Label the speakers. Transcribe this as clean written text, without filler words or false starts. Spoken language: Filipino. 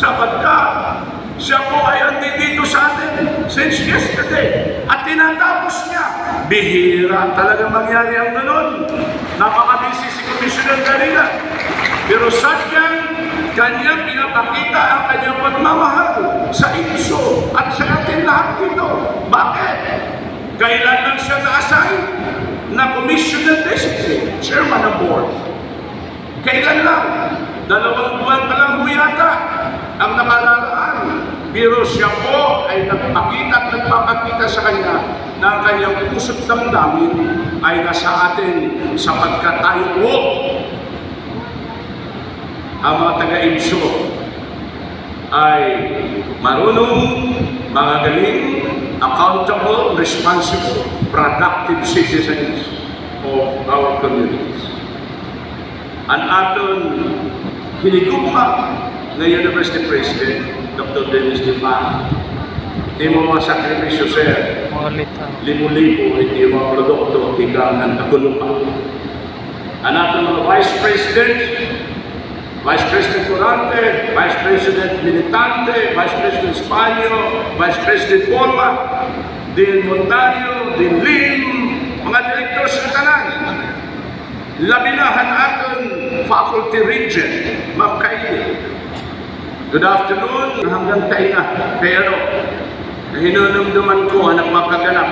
Speaker 1: sapagkat siya po ay andito sa atin since yesterday. At tinatapos niya. Bihira talaga mangyari ang ganun. Napakabisi si Commissioner Garina. Pero sadyang kanyang pinapakita ang kanyang pagmamahal sa IPSO at sa atin lahat dito. Bakit? Kailan lang siya na-assign na Commissioner Designate, Chairman ng Board? Kailan lang? 2 buwan pa lang yata ang nakararaan. Pero siya po ay nagpakita at nagpapakita sa kanya na ang kanyang puso't damdamin ay nasa atin sapagkat tayo po ang mga taga-IPSO ay marunong, magaling, accountable, responsible, productive citizens of our communities. Ang aton hinigugma na University President, Dr. Dennis Dipa, hindi mo mga sakripisyo, sir. Libo-libo, hindi mga produkto, higangan, nagulupan. Ang aton mga Vice President, Vice President Corante, Vice President Militante, Vice President Espanyo, Vice President Forma, Dean Montaño, Dean Lim, mga directors ng tanan. Labinahan aton Faculty Regent, Ma'am Kaili. Good afternoon, hanggang tayo na. Kaya hinunumduman ko ang nagmakaganap.